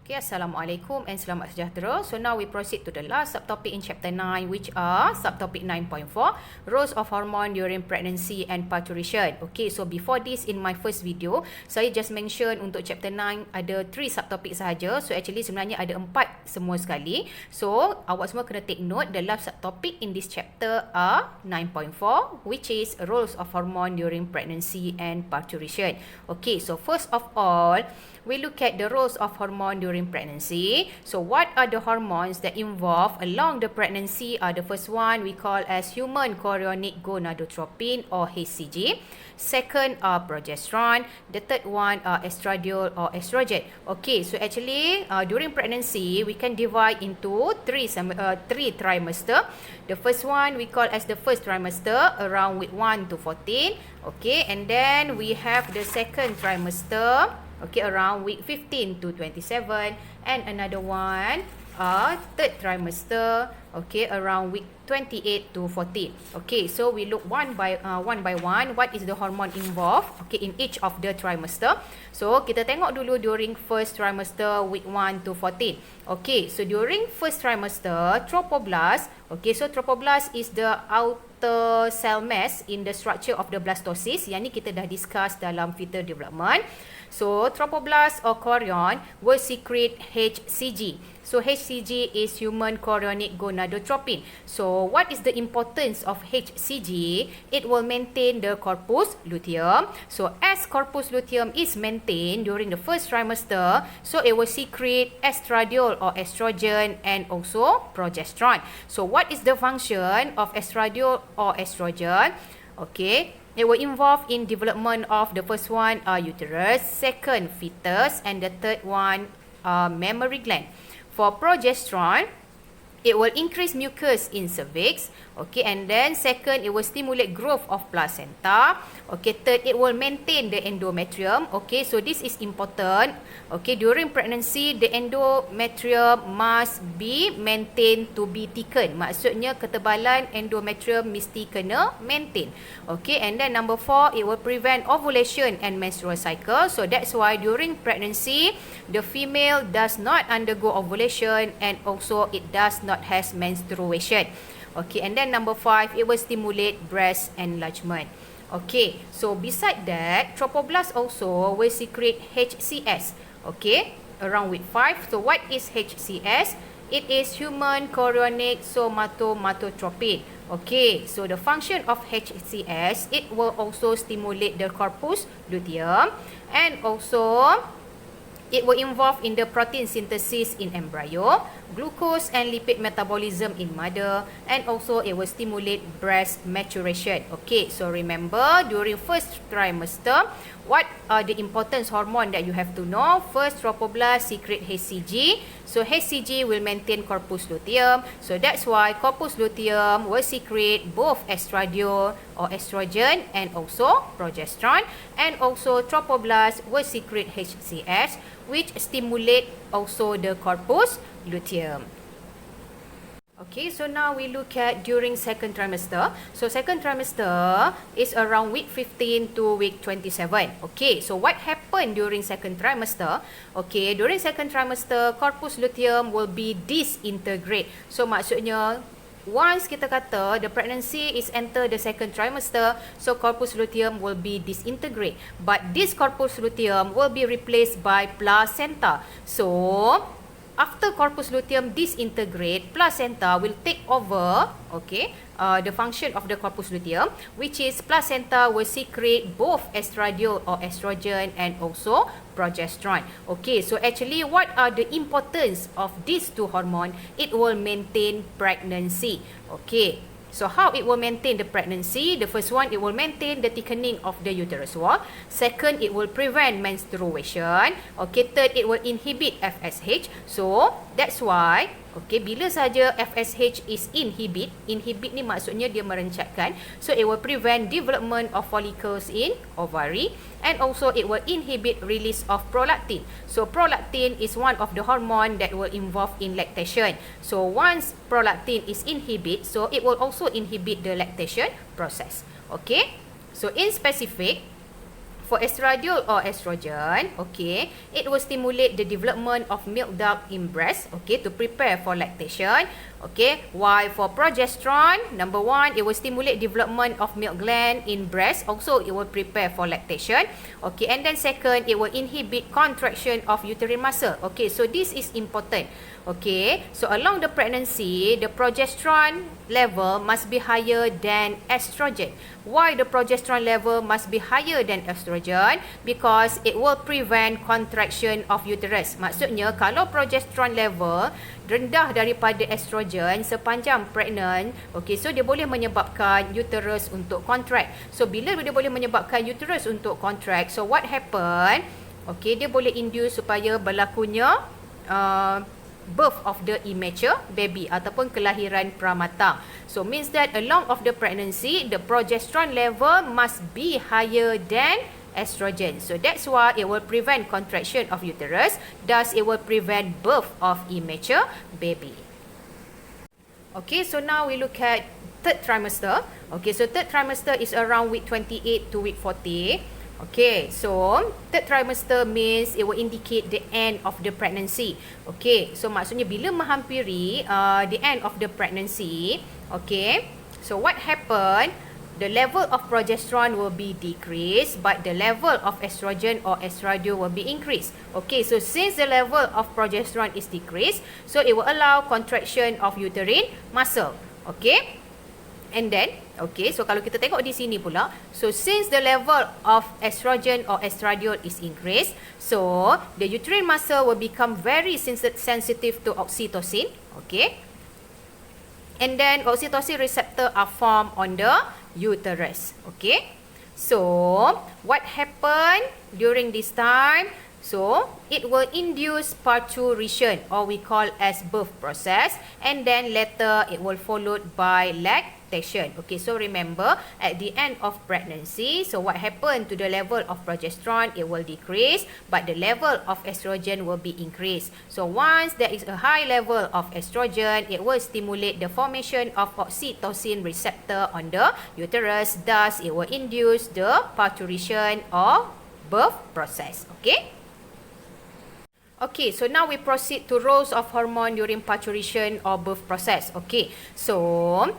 Okay, Assalamualaikum and selamat sejahtera. So now we proceed to the last subtopic in chapter 9, which are subtopic 9.4, roles of hormone during pregnancy and parturition. Okay, so before this, in my first video, saya just mention untuk chapter 9 ada 3 subtopic sahaja. So actually sebenarnya ada 4 semua sekali. So awak semua kena take note, the last subtopic in this chapter are 9.4, which is roles of hormone during pregnancy and parturition. Okay, so first of all, we look at the roles of hormone during pregnancy. So what are the hormones that involve along the pregnancy? The first one we call as human chorionic gonadotropin or HCG. Second are progesterone. The third one are estradiol or estrogen. Okay, so actually during pregnancy we can divide into three trimester. The first one we call as the first trimester around week 1 to 14. Okay, and then we have the second trimester. Okay, around week 15 to 27, and another one, third trimester, okay, around week 28 to 40. Okay, so we look one by one, what is the hormone involved, okay, in each of the trimester. So, kita tengok dulu during first trimester, week 1 to 14. Okay, so during first trimester, trophoblast, okay, so trophoblast is the outer cell mass in the structure of the blastocyst. Yang ni kita dah discuss dalam fetal development. So, trophoblast or chorion will secrete HCG. So, HCG is human chorionic gonadotropin. So, what is the importance of HCG? It will maintain the corpus luteum. So, as corpus luteum is maintained during the first trimester, so it will secrete estradiol or estrogen and also progesterone. So, what is the function of estradiol or estrogen? Okay. It will involve in development of the first one, uterus, second, fetus, and the third one, mammary gland. For progesterone, it will increase mucus in cervix. Okay, and then second, it will stimulate growth of placenta. Okay, third, it will maintain the endometrium. Okay, so this is important. Okay, during pregnancy, the endometrium must be maintained to be thickened. Maksudnya ketebalan endometrium mesti kena maintain. Okay, and then number 4, it will prevent ovulation and menstrual cycle. So that's why during pregnancy, the female does not undergo ovulation and also it does not has menstruation. Okay, and then number 5, it will stimulate breast enlargement. Okay, so beside that, trophoblast also will secrete HCS. Okay, around week 5. So what is HCS? It is human chorionic somatomatotropic. Okay, so the function of HCS, it will also stimulate the corpus luteum and also it will involve in the protein synthesis in embryo, glucose and lipid metabolism in mother, and also it will stimulate breast maturation. Okay, so remember during first trimester, what are the important hormone that you have to know? First, trophoblast secrete HCG. So HCG will maintain corpus luteum. So that's why corpus luteum will secrete both estradiol or estrogen and also progesterone. And also trophoblast will secrete HCS, which stimulate also the corpus luteum. Okay, so now we look at during second trimester. So second trimester is around week 15 to week 27. Okay, so what happened during second trimester? Okay, during second trimester, corpus luteum will be disintegrate. So maksudnya, once kita kata the pregnancy is enter the second trimester, so corpus luteum will be disintegrate. But this corpus luteum will be replaced by placenta. So after corpus luteum disintegrate, placenta will take over, okay, the function of the corpus luteum, which is placenta will secrete both estradiol or estrogen and also progesterone. Okay, so actually what are the importance of these two hormones? It will maintain pregnancy. Okay. So how it will maintain the pregnancy? The first one, it will maintain the thickening of the uterus wall. Second, it will prevent menstruation. Okay, third, it will inhibit FSH. So that's why, okay, bila saja FSH is inhibit ni maksudnya dia merencatkan. So it will prevent development of follicles in ovary, and also it will inhibit release of prolactin. So prolactin is one of the hormone that will involve in lactation. So once prolactin is inhibit, so it will also inhibit the lactation process. Okay, so in specific, for estradiol or estrogen, okay, it will stimulate the development of milk duct in breast, okay, to prepare for lactation. Okay, while for progesterone, number 1, it will stimulate development of milk gland in breast. Also, it will prepare for lactation. Okay, and then second, it will inhibit contraction of uterine muscle. Okay, so this is important. Okay, so along the pregnancy, the progesterone level must be higher than estrogen. Why the progesterone level must be higher than estrogen? Because it will prevent contraction of uterus. Maksudnya, kalau progesterone level rendah daripada estrogen sepanjang pregnant, okay, so dia boleh menyebabkan uterus untuk contract. So bila dia boleh menyebabkan uterus untuk contract, so what happen? Okay, dia boleh induce supaya berlakunya birth of the immature baby ataupun kelahiran pramatang. So means that along of the pregnancy, the progesterone level must be higher than estrogen. So that's why it will prevent contraction of uterus. Thus, it will prevent birth of immature baby. Okay, so now we look at third trimester. Okay, so third trimester is around week 28 to week 40. Okay, so third trimester means it will indicate the end of the pregnancy. Okay, so maksudnya bila menghampiri the end of the pregnancy, okay, so what happened? The level of progesterone will be decreased, but the level of estrogen or estradiol will be increased. Okay, so since the level of progesterone is decreased, so it will allow contraction of uterine muscle. Okay, and then, okay, so kalau kita tengok di sini pula, so since the level of estrogen or estradiol is increased, so the uterine muscle will become very sensitive to oxytocin. Okay, and then oxytocin receptor are formed on the uterus. Okay, so what happened during this time? So it will induce parturition, or we call as birth process, and then later it will followed by lactation. Okay, so remember at the end of pregnancy, so what happened to the level of progesterone? It will decrease, but the level of estrogen will be increased. So once there is a high level of estrogen, it will stimulate the formation of oxytocin receptor on the uterus. Thus, it will induce the parturition or birth process. Okay. Okay, so now we proceed to roles of hormone during parturition or birth process. Okay, so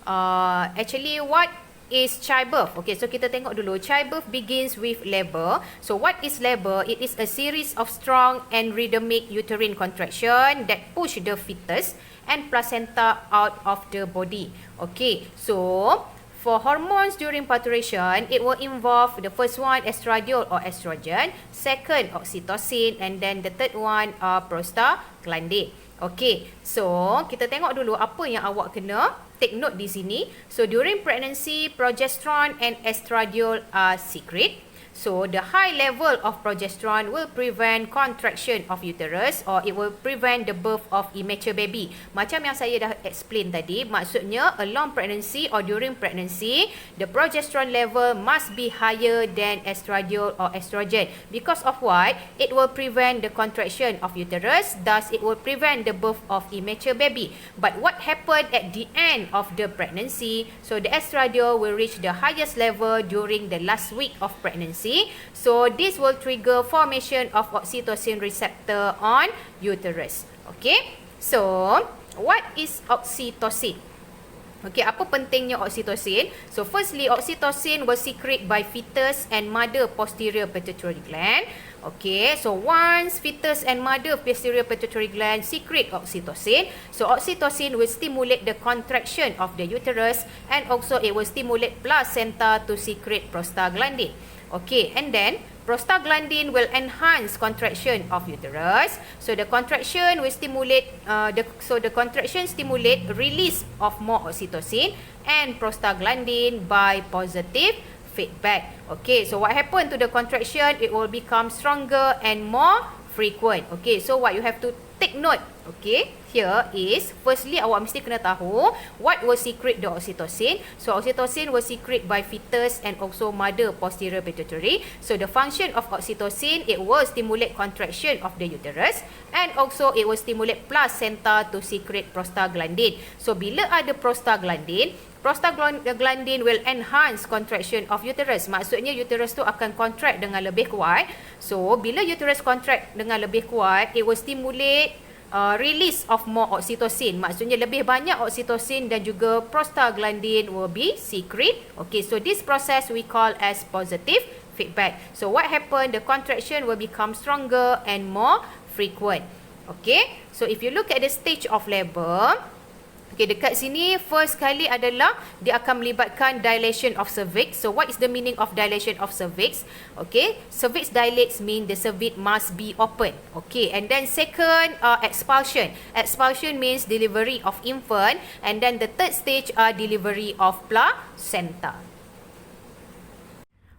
actually what is childbirth? Okay, so kita tengok dulu. Childbirth begins with labor. So what is labor? It is a series of strong and rhythmic uterine contraction that push the fetus and placenta out of the body. Okay, so for hormones during parturition, it will involve the first one, estradiol or estrogen, second, oxytocin, and then the third one, prostaglandin. Okay, so kita tengok dulu apa yang awak kena take note di sini. So during pregnancy, progesterone and estradiol are secret. So the high level of progesterone will prevent contraction of uterus, or it will prevent the birth of immature baby. Macam yang saya dah explain tadi, maksudnya along pregnancy or during pregnancy, the progesterone level must be higher than estradiol or estrogen. Because of what? It will prevent the contraction of uterus, thus it will prevent the birth of immature baby. But what happened at the end of the pregnancy? So the estradiol will reach the highest level during the last week of pregnancy. So this will trigger formation of oxytocin receptor on uterus. Okay, so what is oxytocin? Okay, apa pentingnya oxytocin? So firstly, oxytocin was secreted by fetus and mother posterior pituitary gland. Okay, so once fetus and mother posterior pituitary gland secrete oxytocin, so oxytocin will stimulate the contraction of the uterus, and also it will stimulate placenta to secrete prostaglandin. Okay, and then prostaglandin will enhance contraction of uterus. So the contraction will stimulate the contraction stimulate release of more oxytocin and prostaglandin by positive feedback. Okay, so what happened to the contraction? It will become stronger and more frequent. Okay, so what you have to take note, okay, here is firstly awak mesti kena tahu what will secrete the oxytocin. So oxytocin will secrete by fetus and also mother posterior pituitary. So the function of oxytocin, it will stimulate contraction of the uterus, and also it will stimulate placenta to secrete prostaglandin. So bila ada prostaglandin, prostaglandin will enhance contraction of uterus. Maksudnya uterus tu akan contract dengan lebih kuat. So, bila uterus contract dengan lebih kuat, it will stimulate release of more oxytocin. Maksudnya lebih banyak oxytocin dan juga prostaglandin will be secret. Okay, so this process we call as positive feedback. So what happened? The contraction will become stronger and more frequent. Okay, so if you look at the stage of labor, okay, dekat sini first kali adalah dia akan melibatkan dilation of cervix. So what is the meaning of dilation of cervix? Okay, cervix dilates mean the cervix must be open. Okay, and then second, expulsion. Expulsion means delivery of infant, and then the third stage are delivery of placenta.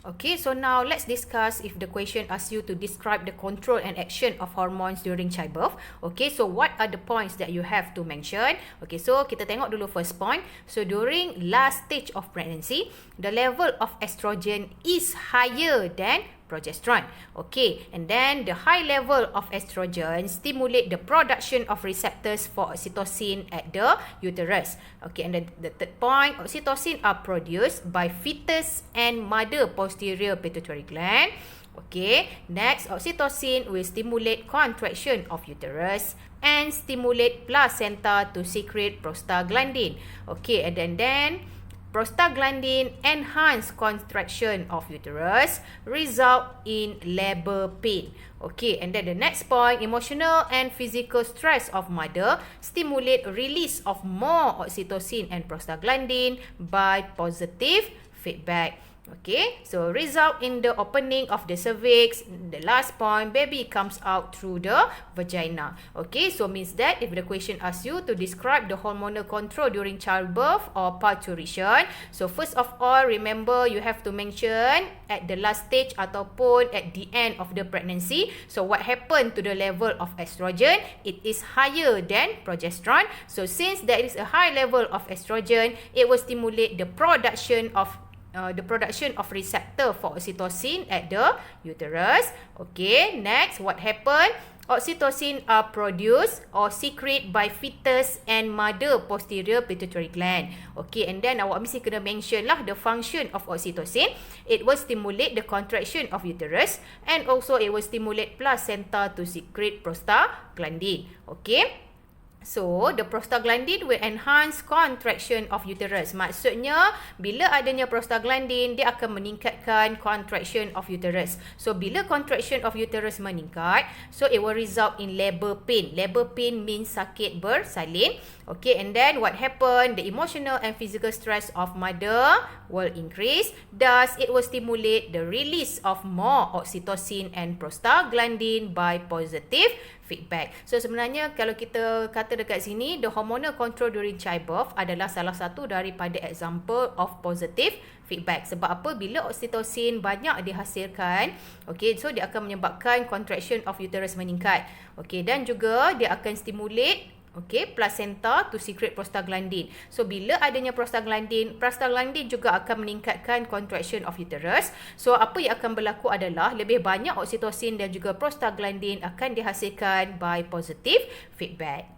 Okay, so now let's discuss if the question asks you to describe the control and action of hormones during childbirth. Okay, so what are the points that you have to mention? Okay, so kita tengok dulu first point. So during last stage of pregnancy, the level of estrogen is higher than progesterone. Okay, and then the high level of estrogen stimulate the production of receptors for oxytocin at the uterus. Okay, and then the third point, oxytocin are produced by fetus and mother posterior pituitary gland. Okay, next, oxytocin will stimulate contraction of uterus and stimulate placenta to secrete prostaglandin. Okay, and then prostaglandin enhance contraction of uterus, result in labor pain. Okay, and then the next point, emotional and physical stress of mother stimulate release of more oxytocin and prostaglandin by positive feedback. Okay, so result in the opening of the cervix. The last point, baby comes out through the vagina. Okay, so means that if the question asks you to describe the hormonal control during childbirth or parturition, so first of all, remember you have to mention at the last stage ataupun at the end of the pregnancy. So what happened to the level of estrogen? It is higher than progesterone. So since there is a high level of estrogen, it will stimulate the production of receptor for oxytocin at the uterus. Okay, next, what happened? Oxytocin are produced or secreted by fetus and mother posterior pituitary gland. Okay, and then awak mesti kena mention lah the function of oxytocin. It will stimulate the contraction of uterus and also it will stimulate placenta to secrete prostaglandin. Okay. So, the prostaglandin will enhance contraction of uterus. Maksudnya, bila adanya prostaglandin, dia akan meningkatkan contraction of uterus. So, bila contraction of uterus meningkat, so it will result in labor pain. Labor pain means sakit bersalin. Okay, and then what happened? The emotional and physical stress of mother will increase. Thus, it will stimulate the release of more oxytocin and prostaglandin by positive feedback. So sebenarnya kalau kita kata dekat sini, the hormonal control during childbirth adalah salah satu daripada example of positive feedback. Sebab apa? Bila oxytocin banyak dihasilkan, okay, so dia akan menyebabkan contraction of uterus meningkat. Okay, dan juga dia akan stimulate, okay, placenta to secrete prostaglandin. So, bila adanya prostaglandin juga akan meningkatkan contraction of uterus. So, apa yang akan berlaku adalah lebih banyak oxytocin dan juga prostaglandin akan dihasilkan by positive feedback.